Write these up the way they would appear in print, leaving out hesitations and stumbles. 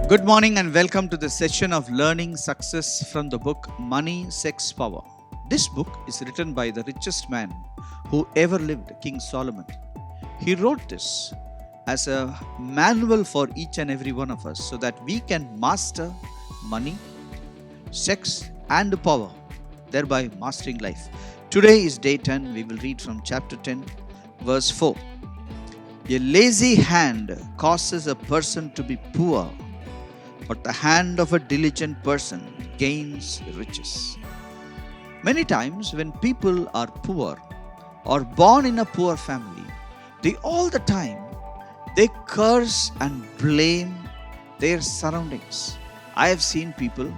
Good morning and welcome to the session of learning success from the book Money, Sex, Power. This book is written by the richest man who ever lived, King Solomon. He wrote this as a manual for each and every one of us so that we can master money, sex, and power, thereby mastering life. Today is day 10. We will read from chapter 10, verse 4. A lazy hand causes a person to be poor, but the hand of a diligent person gains riches. Many times when people are poor or born in a poor family, all the time they curse and blame their surroundings. I have seen people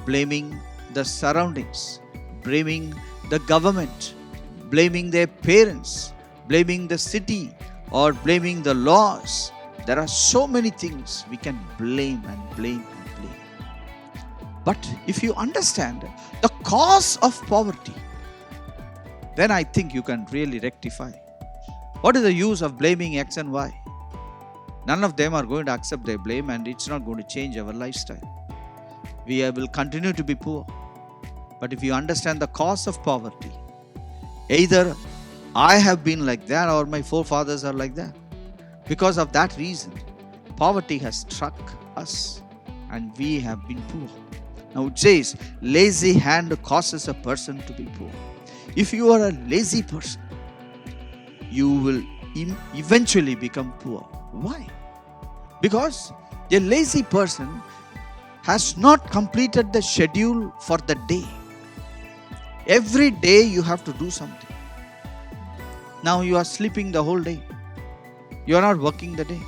blaming the surroundings, blaming the government, blaming their parents, blaming the city, or blaming the laws. There are so many things we can blame and blame and blame. But if you understand the cause of poverty, then I think you can really rectify. What is the use of blaming X and Y? None of them are going to accept their blame, and it's not going to change our lifestyle. We will continue to be poor. But if you understand the cause of poverty, either I have been like that or my forefathers are like that. Because of that reason, poverty has struck us and we have been poor. Now it says, lazy hand causes a person to be poor. If you are a lazy person, you will eventually become poor. Why? Because a lazy person has not completed the schedule for the day. Every day you have to do something. Now you are sleeping the whole day. You are not working the day.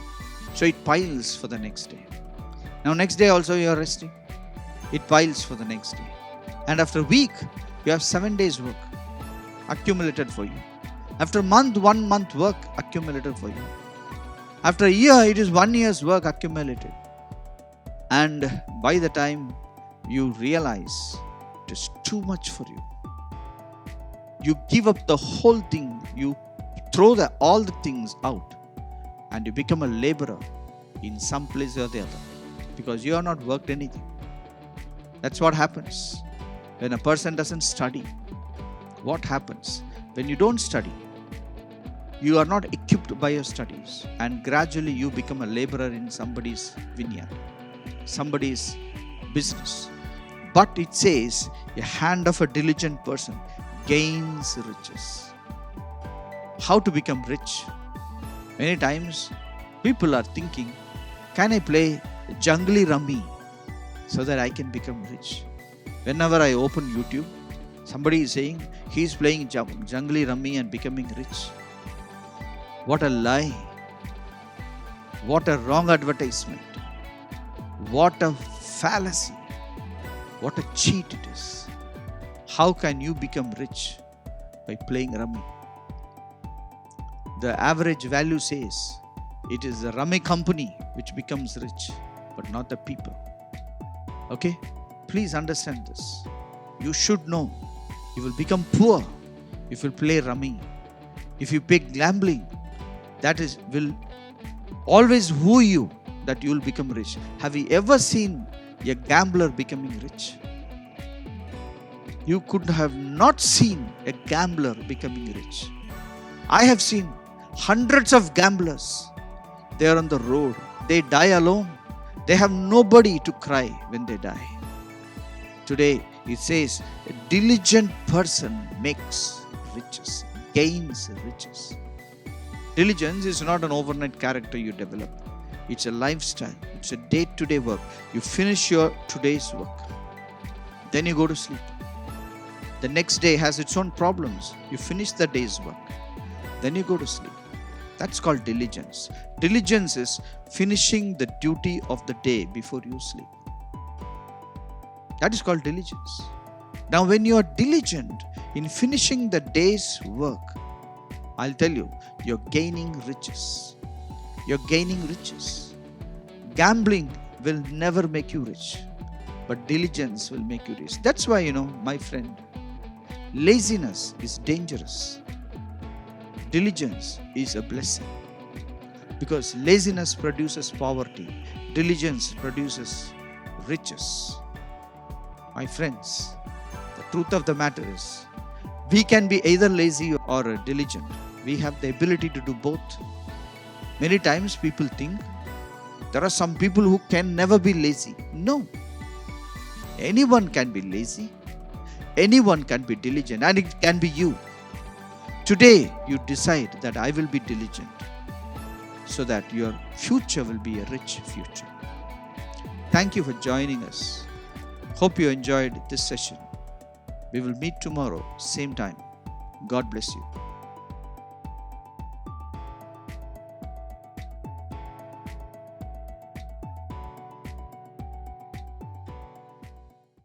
So it piles for the next day. Now next day also you are resting. It piles for the next day. And after a week, you have 7 days work accumulated for you. After a month, 1 month work accumulated for you. After a year, it is 1 year's work accumulated. And by the time you realize it is too much for you, you give up the whole thing. You throw all the things out. And you become a laborer in some place or the other because you have not worked anything. That's what happens when a person doesn't study. What happens? When you don't study, you are not equipped by your studies, and gradually you become a laborer in somebody's vineyard, somebody's business. But it says, a hand of a diligent person gains riches. How to become rich? Many times people are thinking, can I play jungly rummy so that I can become rich? Whenever I open YouTube, somebody is saying he is playing jungly rummy and becoming rich. What a lie. What a wrong advertisement. What a fallacy. What a cheat it is. How can you become rich by playing rummy? The average value says it is the rummy company which becomes rich, but not the people. Okay? Please understand this. You should know you will become poor if you play rummy. If you pick gambling, that will always woo you that you will become rich. Have you ever seen a gambler becoming rich? You could have not seen a gambler becoming rich. I have seen hundreds of gamblers. They are on the road. They die alone. They have nobody to cry when they die. Today it says a diligent person makes riches, gains riches. Diligence is not an overnight character you develop. It's a lifestyle. It's a day-to-day work. You finish your today's work. Then you go to sleep. The next day has its own problems. You finish the day's work. Then you go to sleep. That's called diligence. Diligence is finishing the duty of the day before you sleep. That is called diligence. Now, when you are diligent in finishing the day's work, I'll tell you, you're gaining riches. You're gaining riches. Gambling will never make you rich, but diligence will make you rich. That's why, my friend, laziness is dangerous. Diligence is a blessing. Because laziness produces poverty. Diligence produces riches. My friends, the truth of the matter is, we can be either lazy or diligent. We have the ability to do both. Many times people think there are some people who can never be lazy. No. Anyone can be lazy. Anyone can be diligent, and it can be you. Today, you decide that I will be diligent so that your future will be a rich future. Thank you for joining us. Hope you enjoyed this session. We will meet tomorrow, same time. God bless you.